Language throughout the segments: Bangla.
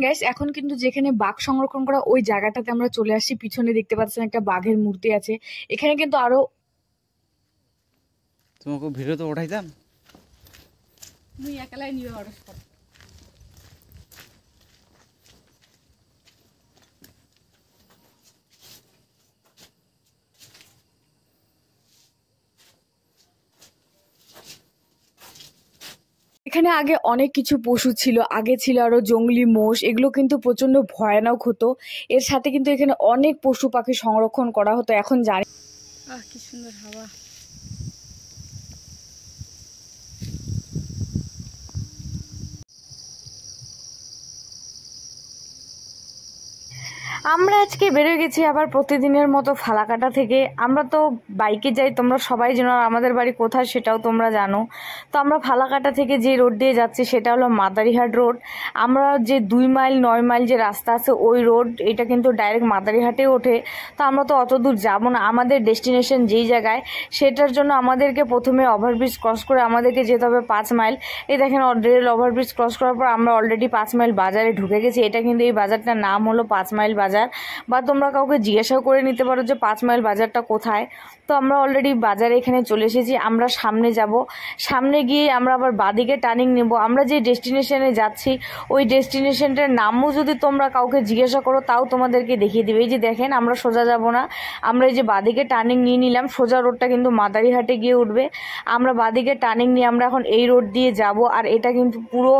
গাইস এখন কিন্তু যেখানে বাঘ সংরক্ষণ করা ওই জায়গাটাতে আমরা চলে আসছি। পিছনে দেখতে পাচ্ছেন একটা বাঘের মূর্তি আছে। এখানে কিন্তু আরো তোমাকে ভিডিও তো উঠাইতাম তুমি একালাই নিয়ে অর্ডার এখানে আগে অনেক কিছু পশু ছিল। আগে ছিল আরো জঙ্গলি মোষ, এগুলো কিন্তু প্রচন্ড ভয়ানক হতো। এর সাথে কিন্তু এখানে অনেক পশু পাখি সংরক্ষণ করা হতো। এখন জানি কি সুন্দর হাওয়া। আমরা আজকে বেরোয় গেছি আবার প্রতিদিনের মতো ফালাকাটা থেকে। আমরা তো বাইকে যাই, তোমরা সবাই জানো। আর আমাদের বাড়ি কোথায় সেটাও তোমরা জানো। তো আমরা ফালাকাটা থেকে যে রোড দিয়ে যাচ্ছি সেটা হলো মাদারিহাট রোড। আমরা যে 2 মাইল 9 মাইল যে রাস্তা আছে ওই রোড, এটা কিন্তু ডাইরেক্ট মাদারিহাটে ওঠে। তো আমরা তো অত দূর যাবো না। আমাদের ডেস্টিনেশন যেই জায়গায়, সেটার জন্য আমাদেরকে প্রথমে ওভারব্রিজ ক্রস করে আমাদেরকে যেতে হবে 5 মাইল। এই দেখেন রেল ওভারব্রিজ ক্রস করার পর আমরা অলরেডি 5 মাইল বাজারে ঢুকে গেছি। এটা কিন্তু এই বাজারটার নাম হলো 5 মাইল বাজার। বা তোমরা কাউকে জিজ্ঞাসাও করে নিতে পারো যে 5 মাইল বাজারটা কোথায়। তো আমরা অলরেডি বাজারে এখানে চলে এসেছি। আমরা সামনে যাব, সামনে গিয়ে আমরা আবার বাদিকে টার্নিং নেব। আমরা যে ডেস্টিনেশনে যাচ্ছি ওই ডেস্টিনেশনটার নামও যদি তোমরা কাউকে জিজ্ঞাসা করো তাও তোমাদেরকে দেখিয়ে দিবে। এই যে দেখেন আমরা সোজা যাব না, আমরা এই যে বাদিকে টার্নিং নিয়ে নিলাম। সোজা রোডটা কিন্তু মাদারিহাটে গিয়ে উঠবে। আমরা বাদিকে টার্নিং নিয়ে আমরা এখন এই রোড দিয়ে যাব। আর এটা কিন্তু পুরো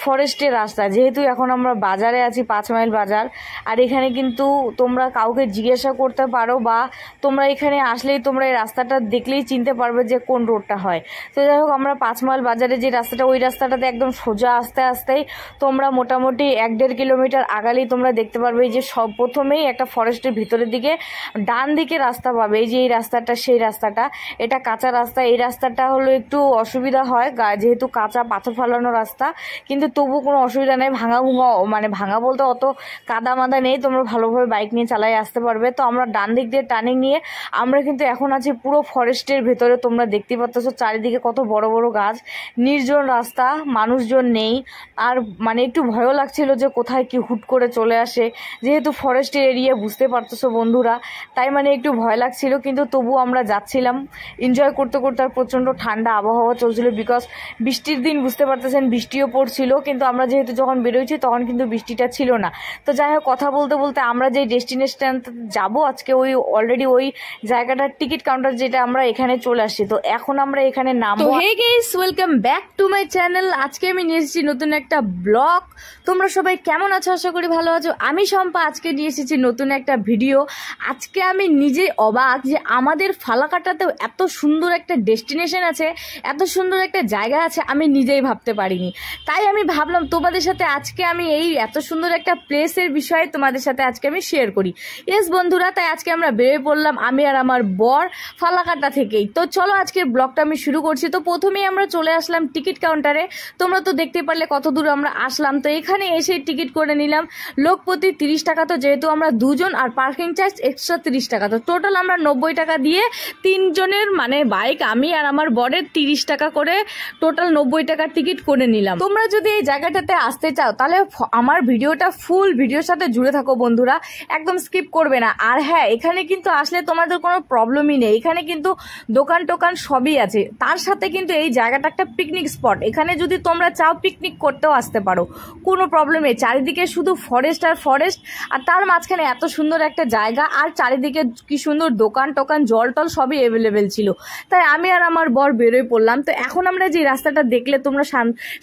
ফরেস্টের রাস্তা, যেহেতু এখন আমরা বাজারে আছি 5 মাইল বাজার। আর এখানে কিন্তু তোমরা কাউকে জিজ্ঞাসা করতে পারো বা তোমরা এখানে আসলেই তোমরা এই রাস্তাটা দেখলেই চিনতে পারবে যে কোন রোডটা হয়। তো যাই হোক, আমরা 5 মাইল বাজারে যে রাস্তাটা, ওই রাস্তাটাতে একদম সোজা আস্তে আস্তেই তোমরা মোটামুটি 1-1.5 কিলোমিটার আগালেই তোমরা দেখতে পারবে যে সব প্রথমেই একটা ফরেস্টের ভিতরের দিকে ডান দিকে রাস্তা পাবে। এই যে এই রাস্তাটা, সেই রাস্তাটা, এটা কাঁচা রাস্তা। এই রাস্তাটা হলো একটু অসুবিধা হয় যেহেতু কাঁচা পাথর ফালানো রাস্তা, কিন্তু তবু কোনো অসুবিধা নেই। ভাঙা মানে ভাঙা বলতে অত কাদা মাদা নেই, তোমরা ভালোভাবে বাইক নিয়ে চালাই আসতে পারবে। তো আমরা ডান দিক দিয়ে টার্নিং নিয়ে আমরা কিন্তু এখন আছি পুরো ফরেস্টের ভেতরে। তোমরা দেখতে পাচ্ছ চারিদিকে কত বড় বড় গাছ, নির্জন রাস্তা, মানুষজন নেই। আর মানে একটু ভয়ও লাগছিল যে কোথায় কি হুট করে চলে আসে, যেহেতু ফরেস্টের এরিয়া, বুঝতে পারতেছো বন্ধুরা। তাই মানে একটু ভয় লাগছিল, কিন্তু তবু আমরা যাচ্ছিলাম এনজয় করতে করতে। আর প্রচণ্ড ঠান্ডা আবহাওয়া চলছিল, বিকজ বৃষ্টির দিন, বুঝতে পারতেছেন, বৃষ্টিও পড়ছিল। কিন্তু আমরা যেহেতু যখন বেরোইছি তখন কিন্তু বৃষ্টিটা ছিল না। তো যাই হোক, কথা বলতে বলতে আমরা যে ডেস্টিনেশন যাব আজকে, ওই অলরেডি ওই জায়গাটার টিকিট কাউন্টার যেটা, আমরা এখানে চলে আসছি। তো এখন আমরা এখানে নামবো। Hey guys, welcome back to my channel. আজকে আমি নিয়ে এসেছি নতুন একটা ব্লগ। তোমরা সবাই কেমন আছো? আশা করি ভালো আছো। আমি শম্পা, আজকে নিয়ে এসেছি নতুন একটা ভিডিও। আজকে আমি নিজেই অবাক যে আমাদের ফালাকাটাতেও এত সুন্দর একটা ডেস্টিনেশন আছে, এত সুন্দর একটা জায়গা আছে, আমি নিজেই ভাবতে পারিনি। তাই আমি ভাবলাম তোমাদের সাথে আজকে আমি এই এত সুন্দর একটা প্লেসের বিষয়ে তোমাদের সাথে আজকে আমি শেয়ার করি। ইয়েস বন্ধুরা, তাই আজকে আমরা বেরিয়ে পড়লাম, আমি আর আমার বর, ফালাকাটা থেকেই। তো চলো আজকের ব্লগটা আমি শুরু করছি। তো প্রথমেই আমরা চলে আসলাম টিকিট কাউন্টারে। তোমরা তো দেখতে পারলে কত দূর আমরা আসলাম। তো এখানে এসে টিকিট করে নিলাম লোক প্রতি 30 টাকা। তো যেহেতু আমরা দুজন, আর পার্কিং চার্জ এক্সট্রা 30 টাকা। তো টোটাল আমরা 90 টাকা দিয়ে 3 জনের, মানে বাইক, আমি আর আমার বরের 30 টাকা করে টোটাল 90 টাকার টিকিট করে নিলাম। তোমরা যদি এই জায়গাটাতে আসতে চাও তাহলে আমার ভিডিওটা ফুল ভিডিওর সাথে জুড়ে থাকো বন্ধুরা, একদম স্কিপ করবে না। আর হ্যাঁ, এখানে কিন্তু আসলে তোমাদের কোনো প্রবলেমই নেই। এখানে কিন্তু দোকান টোকান সবই আছে। তার সাথে কিন্তু এই জায়গাটা একটা পিকনিক স্পট। এখানে যদি তোমরা চাও পিকনিক করতেও আসতে পারো, কোনো প্রবলেম নেই। চারিদিকে শুধু ফরেস্ট আর ফরেস্ট, আর তার মাঝখানে এত সুন্দর একটা জায়গা, আর চারিদিকে কি সুন্দর দোকান টোকান, জল টল সবই অ্যাভেলেবেল ছিল। তাই আমি আর আমার বর বেরোয় পড়লাম। তো এখন আমরা যে রাস্তাটা দেখলে তোমরা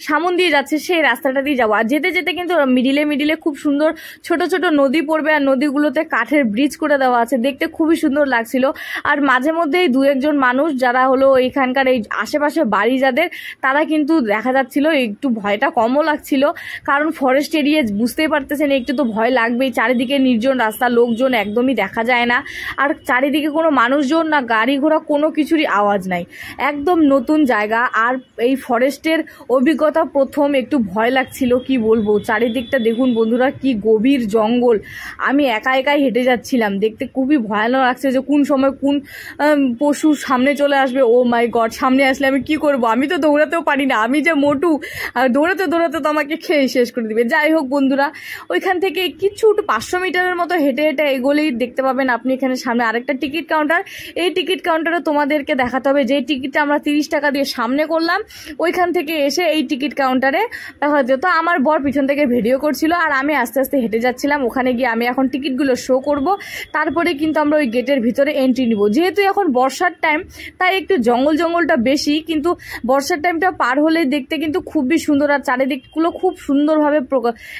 সামন দিয়ে যাচ্ছে, সেই রাস্তাটা দিয়ে যাবো। আর যেতে যেতে কিন্তু মিডিলে মিডিলে খুব সুন্দর ছোট ছোট নদী পড়বে, আর নদীগুলোতে কাঠের ব্রিজ করে দেওয়া আছে, দেখতে খুবই সুন্দর লাগছিল। আর মাঝে মধ্যেই 2-1 মানুষ যারা হলো এখানকার এই আশেপাশে বাড়ি যাদের, তারা কিন্তু দেখা যাচ্ছিল। একটু ভয়টা কমও লাগছিল, কারণ ফরেস্ট এরিয়া, বুঝতেই পারতেছেন, একটু তো ভয় লাগবেই। চারিদিকে নির্জন রাস্তা, লোকজন একদমই দেখা যায় না। আর চারিদিকে কোনো মানুষজন না, গাড়ি ঘোড়া, কোনো কিছুরই আওয়াজ নাই। একদম নতুন জায়গা। আর এই ফরেস্টের অভিজ্ঞতা প্রথম, একটু ভয় লাগছিল, কি বলবো। চারিদিকটা দেখুন বন্ধুরা, কি গভীর জঙ্গল। আমি একা একাই হেঁটে যাচ্ছিলাম, দেখতে খুবই ভয়ানক লাগছে যে কোন সময় কোন পশু সামনে চলে আসবে। ও মাই গড, সামনে আসলে আমি কি করব? আমি তো দৌড়াতেও পারি না, আমি যে মোটু, আর দৌড়াতে দৌড়াতে তো আমাকে খেয়ে শেষ করে দিবে। যাই হোক বন্ধুরা, ওইখান থেকে কিছু 500 মিটারের মতো হেঁটে হেঁটে এগোলেই দেখতে পাবেন আপনি এখানে সামনে আরেকটা টিকিট কাউন্টার। এই টিকিট কাউন্টারে তোমাদেরকে দেখাতে হবে যে টিকিটটা আমরা 30 টাকা দিয়ে সামনে করলাম, ওইখান থেকে এসে এই টিকিট কাউন্টারে দেখা যেত। তো আমার বর পিছন থেকে ভিডিও করছিল আর আমি আস্তে আস্তে হেঁটে যাচ্ছিলাম। ওখানে গিয়ে আমি এখন টিকিটগুলো শো করব, তারপরে কিন্তু আমরা ওই গেটের ভিতরে এন্ট্রি নিব। যেহেতু এখন বর্ষার টাইম তাই একটু জঙ্গলটা বেশি, কিন্তু বর্ষার টাইমটা পার হলে দেখতে কিন্তু খুবই সুন্দর আর চারিদিকগুলো খুব সুন্দরভাবে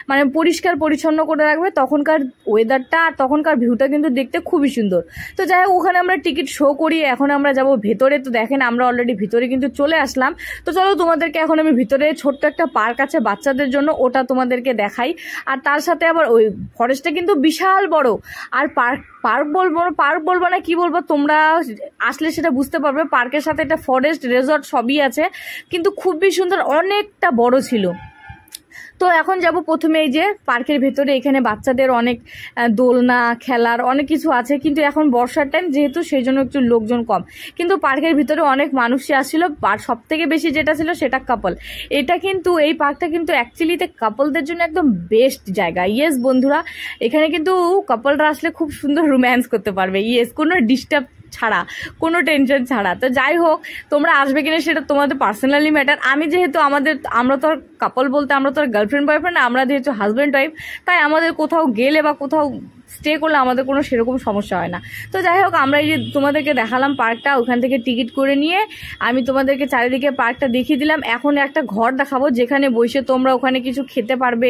মানে পরিষ্কার পরিচ্ছন্ন করে রাখবে। তখনকার ওয়েদারটা আর তখনকার ভিউটা কিন্তু দেখতে খুবই সুন্দর। তো যাই হোক, ওখানে আমরা টিকিট শো করি, এখন আমরা যাব ভেতরে। তো দেখেন আমরা অলরেডি ভিতরে কিন্তু চলে আসলাম। তো চলো তোমাদেরকে এখন আমি ভিতরে ছোট্ট একটা পার্ক আছে বাচ্চাদের জন্য, ওটা তোমাদেরকে দেখাই। আর তার সাথে আবার ওই ফরেস্টটা কিন্তু বিশাল বড়। আর পার্ক বলবো না কি বলবো, তোমরা আসলে সেটা বুঝতে পারবে। পার্কের সাথে একটা ফরেস্ট রিসর্ট সবই আছে, কিন্তু খুবই সুন্দর, অনেকটা বড় ছিল। তো এখন যাব প্রথমে এই যে পার্কের ভেতরে, এখানে বাচ্চাদের অনেক দোলনা খেলার অনেক কিছু আছে, কিন্তু এখন বর্ষার টাইম যেহেতু সেই জন্য একটু লোকজন কম, কিন্তু পার্কের ভিতরে অনেক মানুষই আসছিল। আর সব থেকে বেশি যেটা ছিল সেটা কাপল। এটা কিন্তু এই পার্কটা কিন্তু অ্যাকচুয়ালিতে কাপলদের জন্য একদম বেস্ট জায়গা। ইয়েস বন্ধুরা, এখানে কিন্তু কাপলরা আসলে খুব সুন্দর রোম্যান্স করতে পারবে। ইয়েস, কোনো ডিস্টার্ব ছাড়া, কোনো টেনশন ছাড়া। তো যাই হোক, তোমরা আসবে কিনা সেটা তোমাদের পার্সোনালি ম্যাটার। আমি যেহেতু আমরা তো আর কাপল বলতে আমরা তো আর গার্লফ্রেন্ড বয়ফ্রেন্ড, আমরা যেহেতু হাজব্যান্ড ওয়াইফ, তাই আমাদের কোথাও গেলে বা কোথাও স্টে করলে আমাদের কোনো সেরকম সমস্যা হয় না। তো যাই হোক, আমরা এই যে তোমাদেরকে দেখালাম পার্কটা, ওখান থেকে টিকিট করে নিয়ে আমি তোমাদেরকে চারিদিকে পার্কটা দেখিয়ে দিলাম। এখন একটা ঘর দেখাবো যেখানে বসে তোমরা ওখানে কিছু খেতে পারবে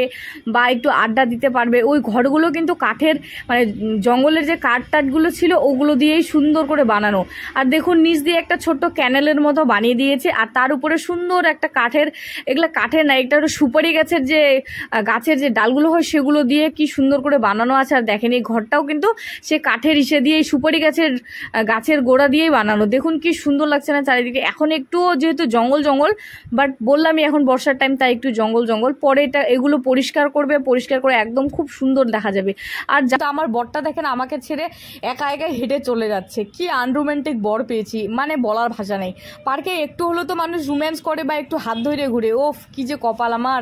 বা একটু আড্ডা দিতে পারবে। ওই ঘরগুলো কিন্তু কাঠের, মানে জঙ্গলের যে কাঠটাটগুলো ছিল ওগুলো দিয়েই সুন্দর করে বানানো। আর দেখুন নিচ দিয়ে একটা ছোট্ট ক্যানেলের মতো বানিয়ে দিয়েছে, আর তার উপরে সুন্দর একটা কাঠের, এগুলা কাঠের না, এটা হলো সুপারি গাছের যে ডালগুলো হয় সেগুলো দিয়ে কি সুন্দর করে বানানো আছে। আর দেখেন এই ঘরটাও কিন্তু সে কাঠের ইসে দিয়ে, সুপারি গাছের গোড়া দিয়েই বানানো। দেখুন কি সুন্দর লাগছে না চারিদিকে। এখন একটুও যেহেতু জঙ্গল, বাট বললামই এখন বর্ষার টাইম তাই একটু জঙ্গল। পরে এগুলো পরিষ্কার করে একদম খুব সুন্দর দেখা যাবে। আর আমার বরটা দেখেন আমাকে ছেড়ে একা হেঁটে চলে যাচ্ছে। কি আনরোম্যান্টিক বর পেয়েছি, মানে বলার ভাষা নেই। পার্কে একটু হলো তো মানুষ রোম্যান্স করে বা একটু হাত ধরে ঘুরে, ওফ কি যে কপাল আমার।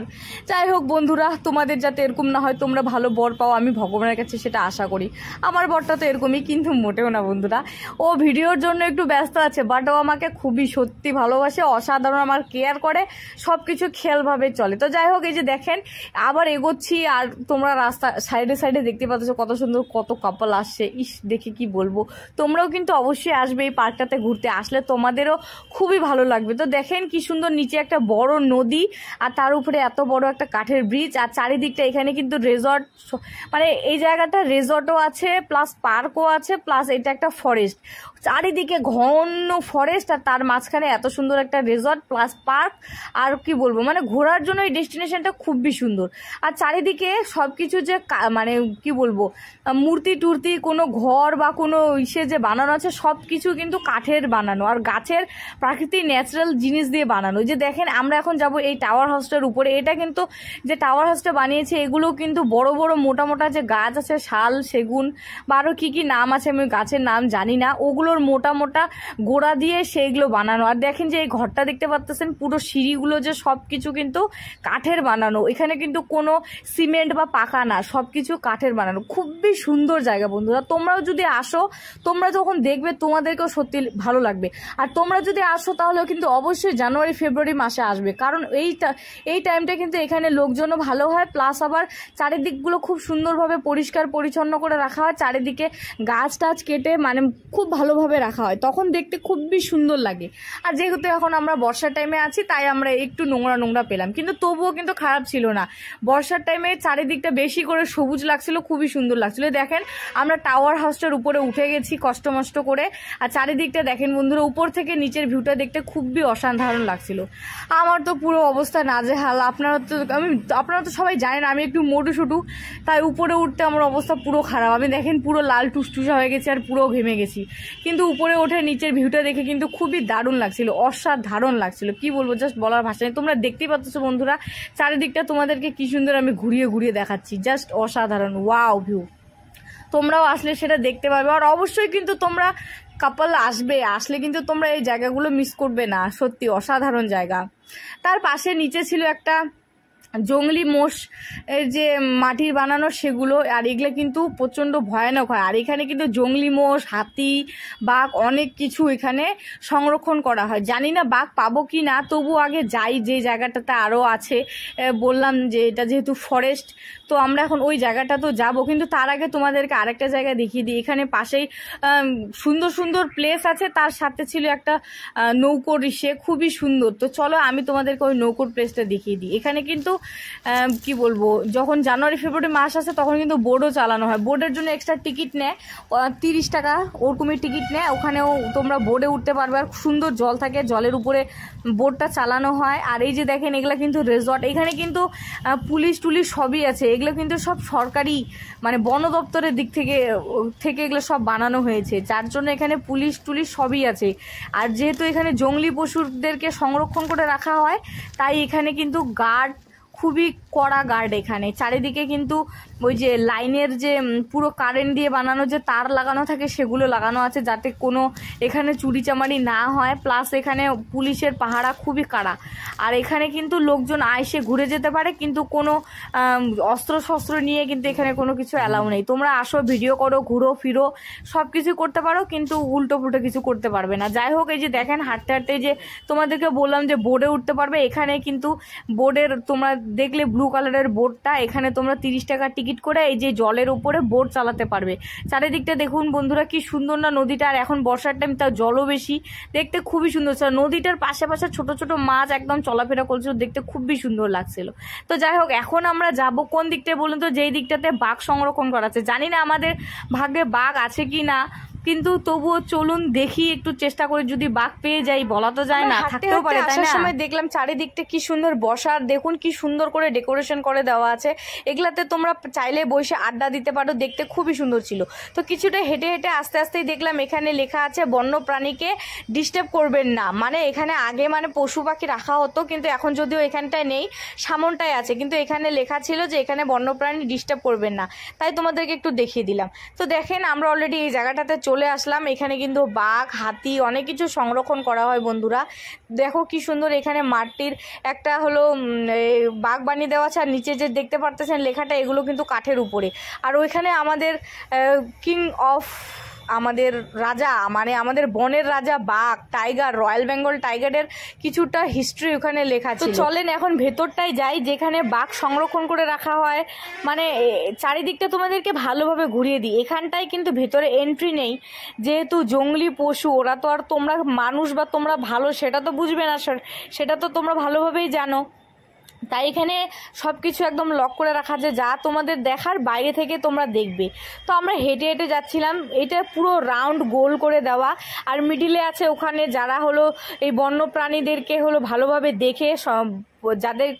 যাই হোক বন্ধুরা, তোমাদের যাতে এরকম না হয়, তোমরা ভালো বর পাও, আমি ভগবানের কাছে সেটা আশা করি। আমার বরটা তো এরকমই, কিন্তু মোটেও না বন্ধুরা। ও ভিডিওর জন্য একটু ব্যস্ত আছে, বাট ও আমাকে খুবই সত্যি ভালোবাসে, অসাধারণ আমার কেয়ার করে, সব কিছু খেয়ালভাবে চলে। তো যাই হোক, এই যে দেখেন আবার এগোচ্ছি, আর তোমরা রাস্তা সাইডে দেখতে পাচ্ছ কত সুন্দর কত কাপল আসছে। ইস, দেখে কি বলবো। তোমরাও কিন্তু অবশ্যই আসবে এই পার্কটাতে ঘুরতে, আসলে তোমাদেরও খুবই ভালো লাগবে। তো দেখেন কি সুন্দর, নিচে একটা বড় নদী আর তার উপরে এত বড় একটা কাঠের ব্রিজ, আর চারিদিকটা এখানে কিন্তু রিসর্ট, মানে এই জায়গাটা রিসর্টও আছে প্লাস পার্কও আছে, প্লাস এটা একটা ফরেস্ট, চারিদিকে ঘন ফরেস্ট, আর তার মাঝখানে এত সুন্দর একটা রিসর্ট প্লাস পার্ক। আর কি বলবো, মানে ঘোরার জন্য এই ডেস্টিনেশনটা খুবই সুন্দর। আর চারিদিকে সবকিছু যে মানে কি বলবো, মূর্তি টুর্তি, কোনো ঘর বা কোনো ইসে যে বানানো আছে সব কিছু কিন্তু কাঠের বানানো আর গাছের প্রাকৃতিক ন্যাচারাল জিনিস দিয়ে বানানো। যে দেখেন আমরা এখন যাব এই টাওয়ার হাউসটার উপরে। এটা কিন্তু যে টাওয়ার হাউসটা বানিয়েছে এগুলো কিন্তু বড় মোটা যে গাছ আছে, শাল, সেগুন বা আরও কী নাম আছে, আমি গাছের নাম জানি না, ওগুলোর মোটা গোড়া দিয়ে সেইগুলো বানানো। আর দেখেন যে এই ঘরটা দেখতে পাচ্ছেন, পুরো সিঁড়িগুলো যে সব কিছু কিন্তু কাঠের বানানো। এখানে কিন্তু কোনো সিমেন্ট বা পাকা না, সব কিছু কাঠের বানানো। খুবই সুন্দর জায়গা বন্ধুরা, তোমরাও যদি আসো, তোমরা যখন দেখবে তোমাদেরকেও সত্যি ভালো লাগবে। আর তোমরা যদি আসো তাহলেও কিন্তু অবশ্যই জানুয়ারি ফেব্রুয়ারি মাসে আসবে, কারণ এই টাইমটা কিন্তু এখানে লোকজনও ভালো হয়, প্লাস আবার চারিদিকগুলো খুব সুন্দরভাবে পরিষ্কার পরিচ্ছন্ন করে রাখা হয়। চারিদিকে গাছ টাছ কেটে মানে খুব ভালোভাবে রাখা হয়, তখন দেখতে খুবই সুন্দর লাগে। আর যেহেতু এখন আমরা বর্ষার টাইমে আছি তাই আমরা একটু নোংরা পেলাম, কিন্তু তবুও কিন্তু খারাপ ছিল না। বর্ষার টাইমে চারিদিকটা বেশি করে সবুজ লাগছিল, খুবই সুন্দর লাগছিল। দেখেন আমরা টাওয়ার হাউসটার উপরে উঠে গেছি কষ্ট মষ্ট করে, আর চারিদিকটা দেখেন বন্ধুরা, উপর থেকে নিচের ভিউটা দেখতে খুবই অসাধারণ লাগছিল। আমার তো পুরো অবস্থা নাজেহাল। আপনারা তো সবাই জানেন আমি একটু মোটু, তাই উপরে উঠতে আমার অবস্থা পুরো খারাপ। আমি দেখেন পুরো লাল টুসটুসা হয়ে গেছি আর পুরো ঘেমে গেছি, কিন্তু উপরে উঠে নিচের ভিউটা দেখে কিন্তু খুবই দারুণ লাগছিল, অসাধারণ লাগছিল। কি বলবো, জাস্ট বলার ভাষা নেই। তোমরা দেখতেই পাচ্ছ বন্ধুরা চারিদিকটা তোমাদেরকে কি সুন্দর আমি ঘুরিয়ে দেখাচ্ছি, জাস্ট অসাধারণ ওয়াও ভিউ। তোমরাও আসলে সেটা দেখতে পাবে। আর অবশ্যই কিন্তু তোমরা কাপল আসলে কিন্তু তোমরা এই জায়গাগুলো মিস করবে না, সত্যি অসাধারণ জায়গা। তার পাশে নিচে ছিল একটা জংলি মোষ এর যে মাটির বানানো সেগুলো, আর এগুলো কিন্তু প্রচণ্ড ভয়ানক হয়। আর এখানে কিন্তু জংলি মোষ, হাতি, বাঘ অনেক কিছু এখানে সংরক্ষণ করা হয়। জানি না বাঘ পাবো কি না, তবু আগে যাই যে জায়গাটাতে আরও আছে। বললাম যে এটা যেহেতু ফরেস্ট, তো আমরা এখন ওই জায়গাটা তো যাবো, কিন্তু তার আগে তোমাদেরকে আরেকটা জায়গা দেখিয়ে দিই। এখানে পাশেই সুন্দর সুন্দর প্লেস আছে, তার সাথে ছিল একটা নৌকোর ইসে, খুবই সুন্দর। তো চলো আমি তোমাদেরকে ওই নৌকোর প্লেসটা দেখিয়ে দিই। এখানে কিন্তু কি বলবো, যখন জানুয়ারি ফেব্রুয়ারি মাস আসে তখন কিন্তু বোটও চালানো হয়। বোটের জন্য এক্সট্রা টিকিট নেয় 30 টাকা, ওরকমই টিকিট নেয়। ওখানেও তোমরা বোটে উঠতে পারবে, আর সুন্দর জল থাকে, জলের উপরে বোটটা চালানো হয়। আর এই যে দেখেন এগুলো কিন্তু রিসর্ট, এখানে কিন্তু পুলিশ টুলিশ সবই আছে। এগুলো কিন্তু সব সরকারি মানে বন দপ্তরের দিক থেকে এগুলো সব বানানো হয়েছে, যার জন্য এখানে পুলিশ টুলিশ সবই আছে। আর যেহেতু এখানে জংলি পশুদেরকে সংরক্ষণ করে রাখা হয়, তাই এখানে কিন্তু গার্ড, খুবই কড়া গার্ড। এখানে চারিদিকে কিন্তু ওই যে লাইনের যে পুরো কারেন্ট দিয়ে বানানো যে তার লাগানো থাকে সেগুলো লাগানো আছে, যাতে কোনো এখানে চুরিচামারি না হয়। প্লাস এখানে পুলিশের পাহারা খুবই কড়া। আর এখানে কিন্তু লোকজন আইসে ঘুরে যেতে পারে, কিন্তু কোনো অস্ত্র শস্ত্র নিয়ে কিন্তু এখানে কোনো কিছু অ্যালাউ নেই। তোমরা আসো, ভিডিও করো, ঘুরো ফিরো, সব কিছু করতে পারো, কিন্তু উল্টো পুল্টো কিছু করতে পারবে না। যাই হোক, এই যে দেখেন হাঁটতে হাঁটতে যে তোমাদেরকে বললাম যে বোর্ডে উঠতে পারবে। এখানে কিন্তু বোর্ডের তোমরা দেখলে ব্লু কালারের বোর্ডটা, এখানে তোমরা 30 টাকা টিকিট করে এই যে জলের উপরে বোট চালাতে পারবে। চারিদিকটা দেখুন বন্ধুরা কি সুন্দর না নদীটা। আর এখন বর্ষার টাইম, তাও জলও বেশি, দেখতে খুবই সুন্দর ছিল। নদীটার পাশে পাশে ছোট ছোট মাছ একদম চলাফেরা করছিল, দেখতে খুবই সুন্দর লাগছিল। তো যাই হোক, এখন আমরা যাব কোন দিকটায় বলুন তো? যেই দিকটাতে বাঘ সংরক্ষণ করা আছে। জানি না আমাদের ভাগ্যে বাঘ আছে কি না, কিন্তু তবুও চলুন দেখি, একটু চেষ্টা করে যদি বাঘ পেয়ে যাই, বলা তো যায় না, থাকতেও পারে। আসার সময় দেখলাম চারিদিকটা কি সুন্দর বসার, দেখুন কি সুন্দর করে ডেকোরেশন করে দেওয়া আছে। এগুলাতে তোমরা চাইলে বসে আড্ডা দিতে পারো, দেখতে খুবই সুন্দর ছিল। তো কিছুটা হেঁটে হেঁটে আস্তে আস্তেই দেখলাম এখানে লেখা আছে বন্য প্রাণীকে ডিস্টার্ব করবেন না। মানে এখানে আগে মানে পশু পাখি রাখা হতো, কিন্তু এখন যদিও এখানটায় নেই, সামনটায় আছে, কিন্তু এখানে লেখা ছিল যে এখানে বন্যপ্রাণী ডিস্টার্ব করবেন না। তাই তোমাদেরকে একটু দেখিয়ে দিলাম। তো দেখেন আমরা অলরেডি এই জায়গাটাতে চলে আসলাম। এখানে কিন্তু বাঘ, হাতি অনেক কিছু সংরক্ষণ করা হয় বন্ধুরা। দেখো কি সুন্দর, এখানে মাটির একটা হলো বাঘ বানিয়ে দেওয়া আছে, আর নিচে যে দেখতে পারতেছেন লেখাটা, এগুলো কিন্তু কাঠের উপরে। আর ওইখানে আমাদের কিং অফ, আমাদের রাজা, মানে আমাদের বনের রাজা বাঘ, টাইগার, রয়্যাল বেঙ্গল টাইগারের কিছুটা হিস্ট্রি ওখানে লেখা ছিল। তো চলেন এখন ভেতরটাই যাই, যেখানে বাঘ সংরক্ষণ করে রাখা হয়। মানে চারিদিকটা তোমাদেরকে ভালোভাবে ঘুরিয়ে দিই। এখানটায় কিন্তু ভেতরে এন্ট্রি নেই, যেহেতু জঙ্গলি পশু, ওরা তো আর তোমরা মানুষ বা তোমরা ভালো সেটা তো বুঝবে না, সেটা তো তোমরা ভালোভাবেই জানো। তাই এখানে সব কিছু একদম লক করে রাখা, যে যা তোমাদের দেখার বাইরে থেকে তোমরা দেখবে। তো আমরা হেঁটে হেঁটে যাচ্ছিলাম, এটা পুরো রাউন্ড গোল করে দেওয়া। আর মিডিলে আছে ওখানে যারা হলো এই বন্য প্রাণীদেরকে হলো ভালোভাবে দেখে যাদের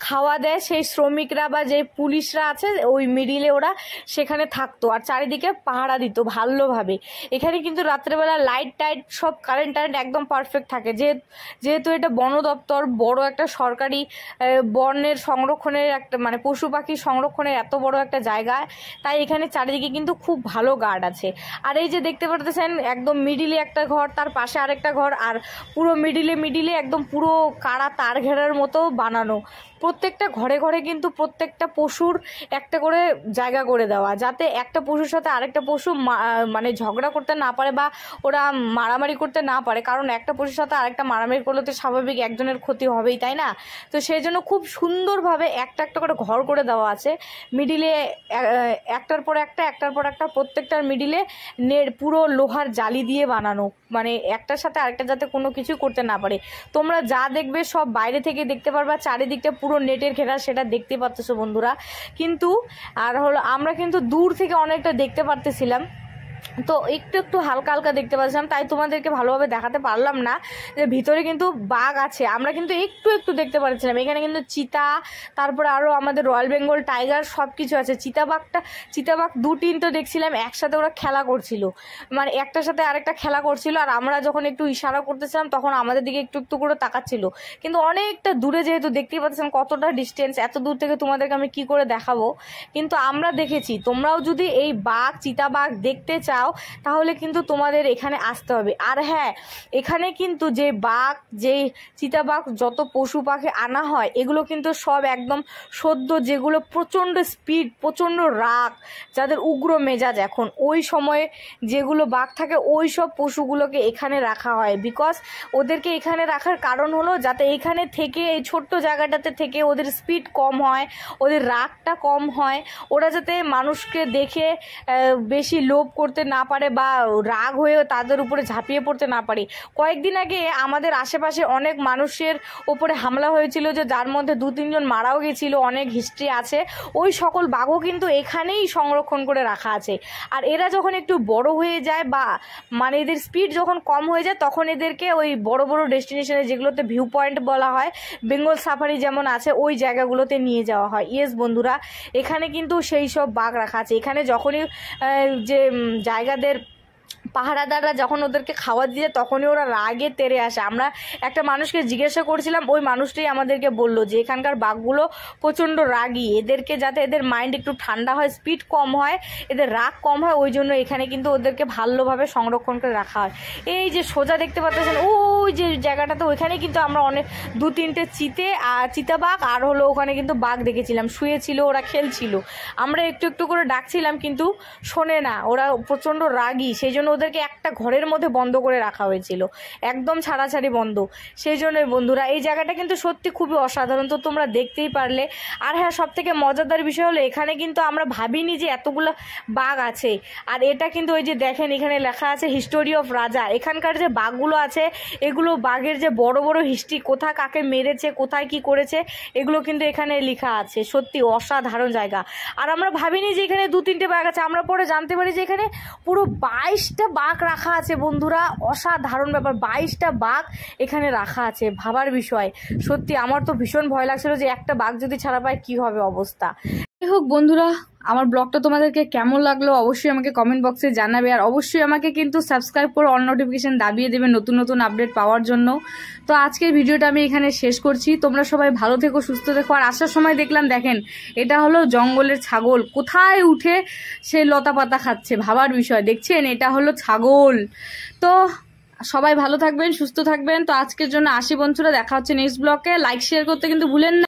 খাওয়া দেয়, সেই শ্রমিকরা বা যে পুলিশরা আছে ওই মিডিলে ওরা সেখানে থাকতো, আর চারিদিকে পাহারা দিত ভালোভাবে। এখানে কিন্তু রাত্রেবেলা লাইট টাইট সব কারেন্ট একদম পারফেক্ট থাকে, যেহেতু এটা বন দপ্তর, বড় একটা সরকারি বনের সংরক্ষণের একটা মানে পশু পাখি সংরক্ষণের এত বড় একটা জায়গা, তাই এখানে চারিদিকে কিন্তু খুব ভালো গার্ড আছে। আর এই যে দেখতে পারতেছেন একদম মিডিলে একটা ঘর, তার পাশে আরেকটা ঘর, আর পুরো মিডিলে একদম পুরো কারা তার ঘেরার মতো বানানো। প্রত্যেকটা ঘরে ঘরে কিন্তু প্রত্যেকটা পশুর একটা করে জায়গা করে দেওয়া, যাতে একটা পশুর সাথে আরেকটা পশু মানে ঝগড়া করতে না পারে বা ওরা মারামারি করতে না পারে। কারণ একটা পশুর সাথে আরেকটা মারামারি করলে তো স্বাভাবিক একজনের ক্ষতি হবেই, তাই না? তো সেই জন্য খুব সুন্দরভাবে একটা একটা করে ঘর করে দেওয়া আছে। মিডিলে একটার পর একটা প্রত্যেকটার মিডিলে পুরো লোহার জালি দিয়ে বানানো, মানে একটার সাথে আরেকটা যাতে কোনো কিছু করতে না পারে। তোমরা যা দেখবে সব বাইরে থেকে দেখতে পারবা, চারিদিকটা পুরো নেটের ঘেরা, সেটা দেখতে পাচ্ছ বন্ধুরা। কিন্তু আর হলো আমরা কিন্তু দূর থেকে অনেকটা দেখতে পারতেছিলাম, তো একটু হালকা হালকা দেখতে পাচ্ছিলাম, তাই তোমাদেরকে ভালোভাবে দেখাতে পারলাম না যে ভিতরে কিন্তু বাঘ আছে। আমরা কিন্তু একটু দেখতে পাচ্ছিলাম। এখানে কিন্তু চিতা, তারপরে আরও আমাদের রয়্যাল বেঙ্গল টাইগার সব কিছু আছে। চিতাবাঘ 2-3 তো দেখছিলাম একসাথে, ওরা খেলা করছিল, মানে একটার সাথে আরেকটা খেলা করছিল। আর আমরা যখন একটু ইশারা করতেছিলাম তখন আমাদের দিকে একটু করে তাকাচ্ছিল, কিন্তু অনেকটা দূরে, যেহেতু দেখতেই পাচ্ছেন কতটা ডিস্টেন্স, এত দূর থেকে তোমাদেরকে আমি কি করে দেখাবো। কিন্তু আমরা দেখেছি, তোমরাও যদি এই বাঘ, চিতাবাঘ দেখতে চাও চাও তাহলে কিন্তু তোমাদের এখানে আসতে হবে। আর হ্যাঁ, এখানে কিন্তু যে বাঘ, যে চিতাবাঘ, যত পশু পাখি আনা হয় এগুলো কিন্তু সব একদম সদ্য, যেগুলো প্রচণ্ড স্পিড, প্রচণ্ড রাগ, যাদের উগ্র মেজাজ, এখন ওই সময়ে যেগুলো বাঘ থাকে ওই সব পশুগুলোকে এখানে রাখা হয়। বিকজ ওদেরকে এখানে রাখার কারণ হলো যাতে এখানে থেকে, এই ছোট্ট জায়গাটাতে থেকে ওদের স্পিড কম হয়, ওদের রাগটা কম হয়, ওরা যাতে মানুষকে দেখে বেশি লোভ করতে না পারে বা রাগ হয়ে তাদের উপরে ঝাঁপিয়ে পড়তে না পারে। কয়েকদিন আগে আমাদের আশেপাশে অনেক মানুষের ওপরে হামলা হয়েছিল, যে যার মধ্যে 2-3 জন মারাও গেছিল, অনেক হিস্ট্রি আছে। ওই সকল বাঘও কিন্তু এখানেই সংরক্ষণ করে রাখা আছে। আর এরা যখন একটু বড় হয়ে যায় বা মানে এদের স্পিড যখন কম হয়ে যায় তখন এদেরকে ওই বড় বড় ডেস্টিনেশনে, যেগুলোতে ভিউ পয়েন্ট বলা হয়, বেঙ্গল সাফারি যেমন আছে, ওই জায়গাগুলোতে নিয়ে যাওয়া হয়। ইয়েস বন্ধুরা, এখানে কিন্তু সেই সব বাঘ রাখা আছে। এখানে যখনই যে জায়গাদের পাহারাদাররা যখন ওদেরকে খাওয়া দিয়ে তখনই ওরা রাগে তেড়ে আসে। আমরা একটা মানুষকে জিজ্ঞাসা করছিলাম, ওই মানুষটাই আমাদেরকে বলল যে এখানকার বাঘগুলো প্রচণ্ড রাগী, এদেরকে যাতে এদের মাইন্ড একটু ঠান্ডা হয়, স্পিড কম হয়, এদের রাগ কম হয়, ওই জন্য এখানে কিন্তু ওদেরকে ভালোভাবে সংরক্ষণ করে রাখা হয়। এই যে সোজা দেখতে পাচ্ছেন ওই যে জায়গাটাতে, ওইখানে কিন্তু আমরা অনেক 2-3টে চিতাবাঘ আর হলো ওখানে কিন্তু বাঘ দেখেছিলাম, শুয়েছিল, ওরা খেলছিল। আমরা একটু একটু করে ডাকছিলাম কিন্তু শোনে না, ওরা প্রচণ্ড রাগী, সেই জন্য ওদেরকে একটা ঘরের মধ্যে বন্ধ করে রাখা হয়েছিল, একদম ছাড়াছাড়ি বন্ধ। সেই জন্যই বন্ধুরা এই জায়গাটা কিন্তু সত্যি খুবই অসাধারণ, তো তোমরা দেখতেই পারলে। আর হ্যাঁ, সব থেকে মজাদার বিষয় হলো এখানে কিন্তু আমরা ভাবিনি যে এতগুলো বাঘ আছে। আর এটা কিন্তু ওই যে দেখেন এখানে লেখা আছে হিস্টোরি অফ রাজা। এখানকার যে বাঘগুলো আছে এগুলো বাঘের যে বড় বড় হিস্ট্রি, কোথায় কাকে মেরেছে, কোথায় কি করেছে, এগুলো কিন্তু এখানে লেখা আছে। সত্যি অসাধারণ জায়গা। আর আমরা ভাবিনি যে এখানে 2-3টে বাঘ আছে, আমরা পরে জানতে পারি যে এখানে পুরো 22টা বাঘ রাখা আছে বন্ধুরা। অসাধারণ ব্যাপার, 22টা বাঘ এখানে রাখা আছে, ভাবার বিষয়। সত্যি আমার তো ভীষণ ভয় লাগছিল যে একটা বাঘ যদি ছাড়া পায় কি হবে অবস্থা। যাই হোক বন্ধুরা, আমার ব্লগটা তোমাদেরকে কেমন লাগলো অবশ্যই আমাকে কমেন্ট বক্সে জানাবে। আর অবশ্যই আমাকে কিন্তু সাবস্ক্রাইব করে অল নোটিফিকেশন দাবিয়ে দেবে নতুন নতুন আপডেট পাওয়ার জন্য। তো আজকের ভিডিওটা আমি এখানে শেষ করছি। তোমরা সবাই ভালো থেকো, সুস্থ থেকো। আর আসার সময় দেখলাম, দেখেন এটা হলো জঙ্গলের ছাগল, কোথায় উঠে সে লতা পাতা খাচ্ছে, ভাবার বিষয়। দেখছেন, এটা হলো ছাগল। তো সবাই ভালো থাকবেন, সুস্থ থাকবেন। তো আজকের জন্য আসি বন্ধুরা, দেখা হচ্ছে নেক্সট ব্লগে। লাইক শেয়ার করতে কিন্তু ভুলেন না।